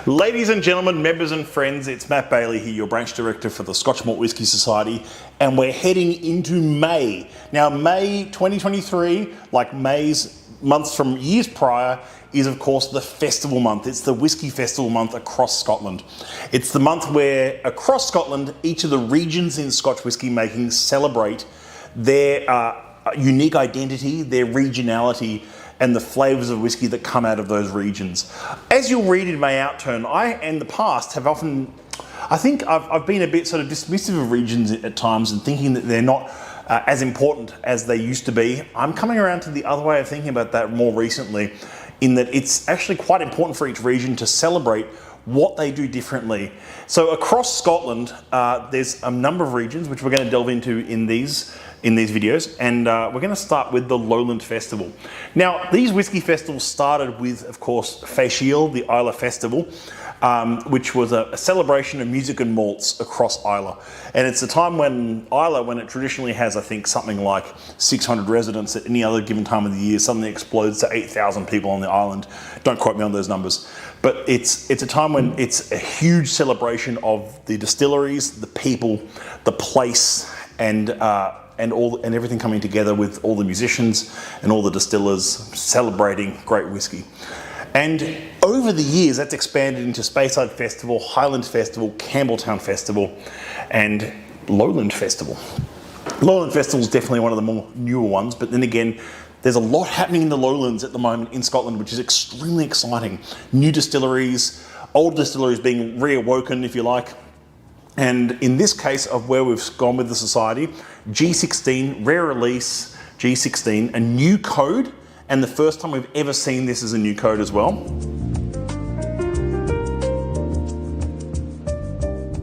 Ladies and gentlemen, members and friends, it's Matt Bailey here, your branch director for the Scotch Malt Whisky Society, and we're heading into May. Now, May 2023, like May's months from years prior, is of course the festival month. It's the Whisky Festival month across Scotland. It's the month where across Scotland, each of the regions in Scotch whisky making celebrate their unique identity, their regionality, and the flavours of whisky that come out of those regions. As you'll read in my outturn, I in the past have often, I think I've been a bit sort of dismissive of regions at times and thinking that they're not as important as they used to be. I'm coming around to the other way of thinking about that more recently, in that it's actually quite important for each region to celebrate what they do differently. So across Scotland, there's a number of regions which we're going to delve into in these videos, and we're going to start with the Lowland Festival. Now, these whisky festivals started with, of course, Fèisill, the Islay Festival, which was a celebration of music and malts across Islay. And it's a time when Islay, when it traditionally has, I think, something like 600 residents at any other given time of the year, suddenly explodes to 8,000 people on the island. Don't quote me on those numbers. But it's a time when it's a huge celebration of the distilleries, the people, the place, and everything coming together with all the musicians and all the distillers celebrating great whisky. And over the years, that's expanded into Speyside Festival, Highland Festival, Campbeltown Festival, and Lowland Festival. Lowland Festival is definitely one of the more newer ones, but then again, there's a lot happening in the Lowlands at the moment in Scotland, which is extremely exciting. New distilleries, old distilleries being reawoken, if you like. And in this case of where we've gone with the society, G16, rare release, G16, a new code, and the first time we've ever seen this as a new code as well.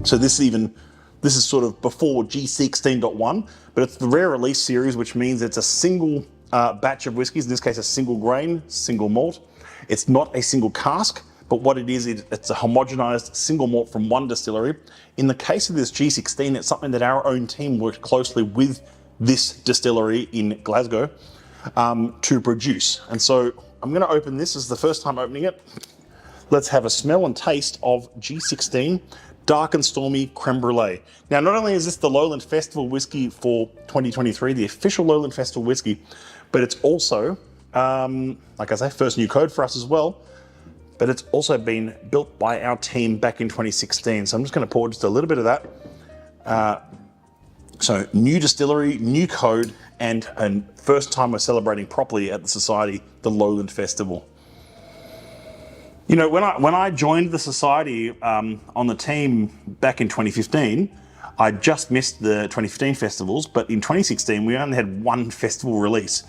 So this is sort of before G16.1, but it's the rare release series, which means it's a single batch of whiskies, in this case a single grain, single malt. It's not a single cask, but what it is, it's a homogenized single malt from one distillery. In the case of this G16, it's something that our own team worked closely with this distillery in Glasgow to produce. And so I'm going to open this. This is the first time opening it. Let's have a smell and taste of G16 Dark and Stormy Crème Brûlée. Now, not only is this the Lowland Festival whiskey for 2023, the official Lowland Festival whiskey, but it's also, like I say, first new code for us as well. But it's also been built by our team back in 2016. So I'm just going to pour just a little bit of that. So new distillery, new code, and first time we're celebrating properly at the Society, the Lowland Festival. You know, when I joined the Society on the team back in 2015, I just missed the 2015 festivals, but in 2016 we only had one festival release,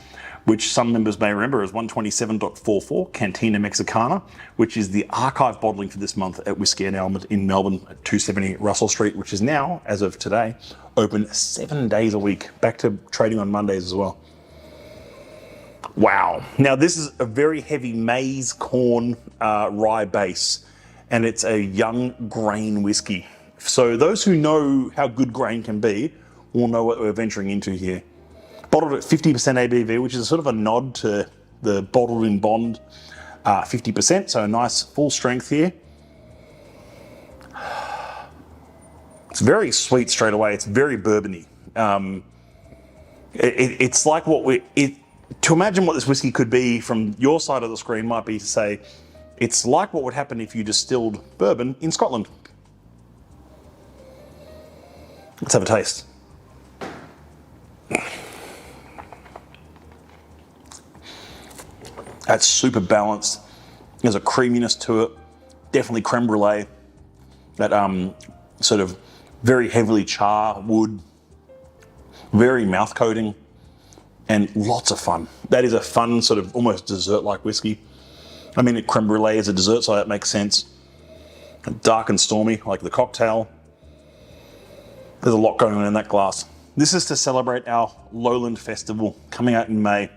which some members may remember as 127.44 Cantina Mexicana, which is the archive bottling for this month at Whisky and Element in Melbourne at 270 Russell Street, which is now, as of today, open 7 days a week, back to trading on Mondays as well. Wow. Now this is a very heavy maize corn rye base, and it's a young grain whiskey. So those who know how good grain can be will know what we're venturing into here. Bottled at 50% ABV, which is sort of a nod to the bottled in bond 50%, so a nice full strength here. It's very sweet straight away. It's very bourbony. It's like to imagine what this whiskey could be from your side of the screen might be to say, it's like what would happen if you distilled bourbon in Scotland. Let's have a taste. That's super balanced. There's a creaminess to it, definitely creme brulee. That sort of very heavily char wood, very mouth coating, and lots of fun. That is a fun sort of almost dessert-like whiskey. I mean, creme brulee is a dessert, so that makes sense. Dark and stormy, like the cocktail. There's a lot going on in that glass. This is to celebrate our Lowland Festival coming out in May.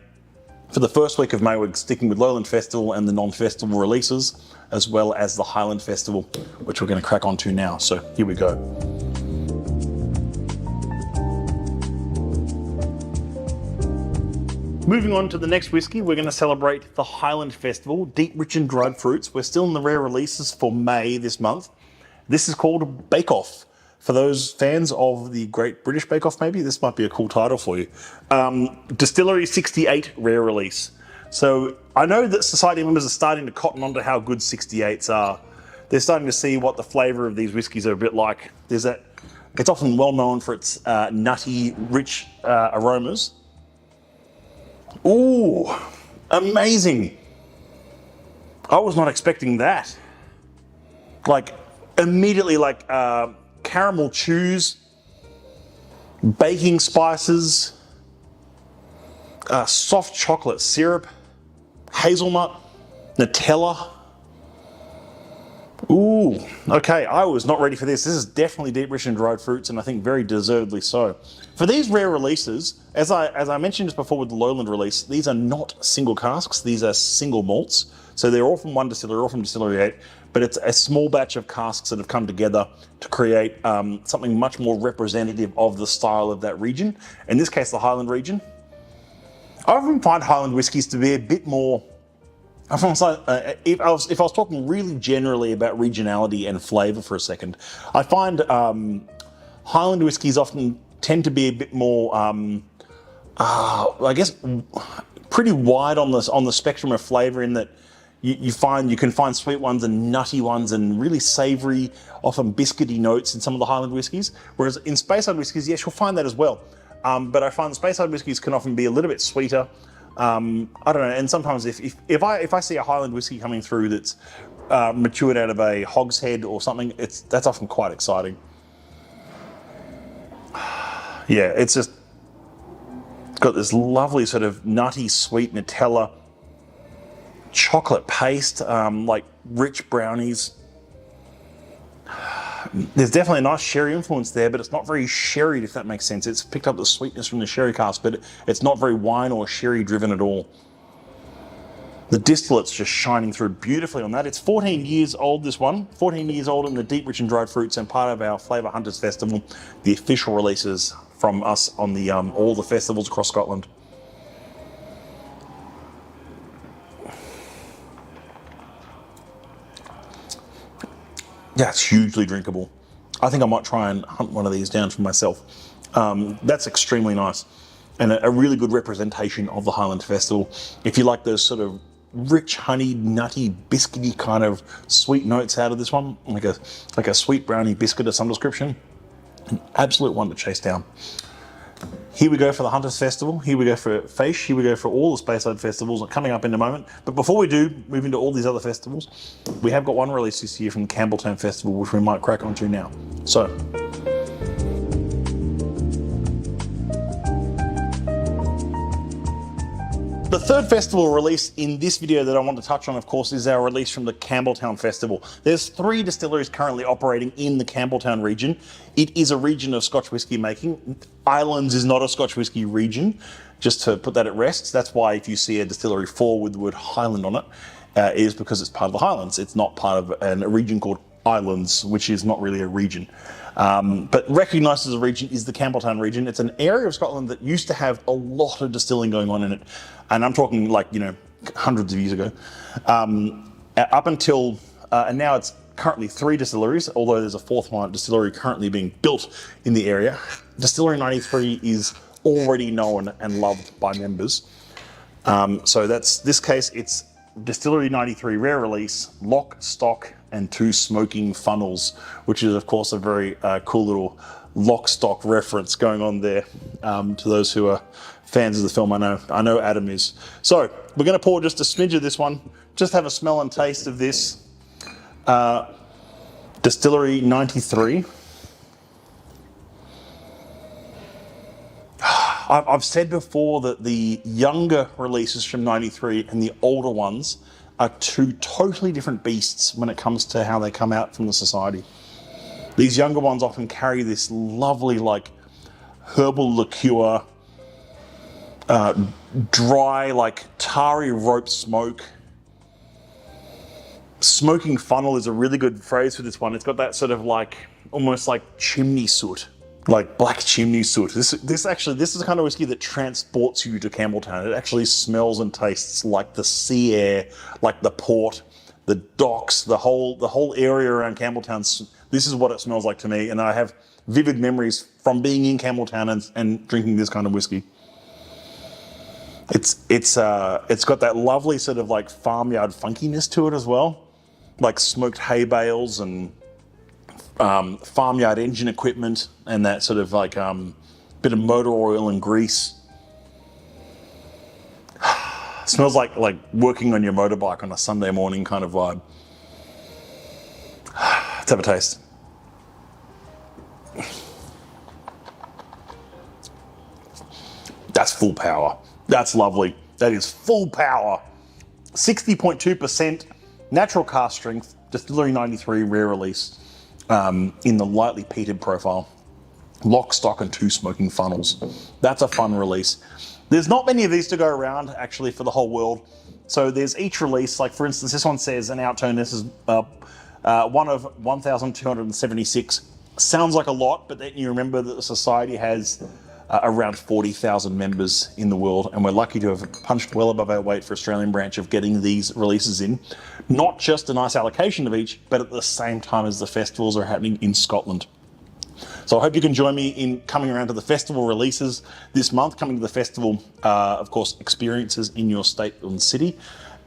For the first week of May, we're sticking with Lowland Festival and the non-festival releases, as well as the Highland Festival, which we're going to crack onto now. So here we go. Moving on to the next whiskey, we're going to celebrate the Highland Festival, deep, rich and dried fruits. We're still in the rare releases for May this month. This is called Bake Off. For those fans of the Great British Bake Off, maybe, this might be a cool title for you. Distillery 68 rare release. So I know that society members are starting to cotton onto how good 68s are. They're starting to see what the flavour of these whiskies are a bit like. There's that. It's often well known for its nutty, rich aromas. Ooh, amazing. I was not expecting that. Like, immediately, like caramel chews, baking spices, soft chocolate syrup, hazelnut, Nutella. Ooh, okay, I was not ready for this. This is definitely deep, rich and dried fruits, and I think very deservedly so. For these rare releases, as I mentioned just before with the Lowland release, these are not single casks, these are single malts. So they're all from one distillery, all from Distillery 8, but it's a small batch of casks that have come together to create something much more representative of the style of that region. In this case, the Highland region. I often find Highland whiskies to be a bit more, if I was talking really generally about regionality and flavour for a second, I find Highland whiskies often tend to be a bit more, I guess, pretty wide on the spectrum of flavour, in that you can find sweet ones and nutty ones and really savoury, often biscuity notes in some of the Highland whiskies. Whereas in Speyside whiskies, yes, you'll find that as well. But I find the Speyside whiskies can often be a little bit sweeter. I don't know, and sometimes if I see a Highland whiskey coming through that's matured out of a hogshead or something, that's often quite exciting. Yeah, it's got this lovely sort of nutty, sweet Nutella, chocolate paste, like rich brownies. There's definitely a nice sherry influence there, but it's not very sherried, if that makes sense. It's picked up the sweetness from the sherry cask, but it's not very wine or sherry driven at all. The distillate's just shining through beautifully on that. It's 14 years old, this one. 14 years old in the deep, rich and dried fruits, and part of our Flavour Hunters Festival, the official releases from us on the all the festivals across Scotland. Yeah, it's hugely drinkable. I think I might try and hunt one of these down for myself. That's extremely nice, and a really good representation of the Highland Festival. If you like those sort of rich, honeyed, nutty, biscuity kind of sweet notes out of this one, like a sweet brownie biscuit of some description, an absolute one to chase down. Here we go for the Hunters Festival, here we go for Fèis, here we go for all the Speyside festivals coming up in a moment. But before we do move into all these other festivals, we have got one release this year from the Campbeltown Festival, which we might crack onto now. So, the third festival release in this video that I want to touch on, of course, is our release from the Campbeltown Festival. There's 3 distilleries currently operating in the Campbeltown region. It is a region of Scotch whisky making. Islands is not a Scotch whisky region, just to put that at rest. That's why if you see a distillery 4 with the word Highland on it, it is because it's part of the Highlands. It's not part of a region called Islands, which is not really a region. But recognised as a region is the Campbeltown region. It's an area of Scotland that used to have a lot of distilling going on in it. And I'm talking like, hundreds of years ago. Up until, and now it's currently 3 distilleries, although there's a 4th distillery currently being built in the area. Distillery 93 is already known and loved by members. So that's this case, it's Distillery 93 rare release, lock, stock, and 2 smoking funnels, which is of course a very cool little lock stock reference going on there to those who are fans of the film. I know Adam is. So we're going to pour just a smidge of this one, just have a smell and taste of this Distillery 93. I've said before that the younger releases from 93 and the older ones are 2 totally different beasts when it comes to how they come out from the society. These younger ones often carry this lovely, like, herbal liqueur, dry, like, tarry rope smoke. Smoking funnel is a really good phrase for this one. It's got that sort of like, almost like chimney soot like black chimney soot. This is the kind of whiskey that transports you to Campbeltown. It actually smells and tastes like the sea air, like the port, the docks, the whole area around Campbeltown. This is what it smells like to me, and I have vivid memories from being in Campbeltown and drinking this kind of whiskey. It's got that lovely sort of like farmyard funkiness to it as well, like smoked hay bales and farmyard engine equipment and that sort of like bit of motor oil and grease. Smells like working on your motorbike on a Sunday morning kind of vibe. Let's have a taste. That's full power. That's lovely. That is full power. 60.2% natural cask strength, Distillery 93 rare release in the lightly peated profile. Lock, stock, and 2 smoking funnels. That's a fun release. There's not many of these to go around actually for the whole world. So there's each release, like for instance, this one says an outtone. This is one of 1,276. Sounds like a lot, but then you remember that the society has around 40,000 members in the world, and we're lucky to have punched well above our weight for Australian branch of getting these releases in. Not just a nice allocation of each, but at the same time as the festivals are happening in Scotland. So I hope you can join me in coming around to the festival releases this month, coming to the festival, of course, experiences in your state and city.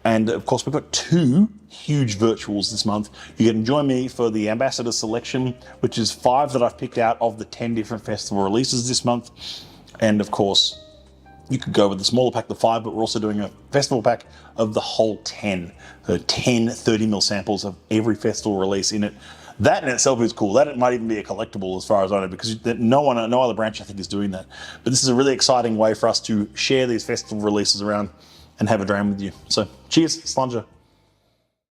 And of course, we've got 2 huge virtuals this month. You can join me for the Ambassador Selection, which is 5 that I've picked out of the 10 different festival releases this month. And of course, you could go with the smaller pack, the 5, but we're also doing a festival pack of the whole 10. So 10 30ml samples of every festival release in it. That in itself is cool. That might even be a collectible as far as I know, because no other branch I think is doing that. But this is a really exciting way for us to share these festival releases around and have a dram with you. So cheers, Slanger.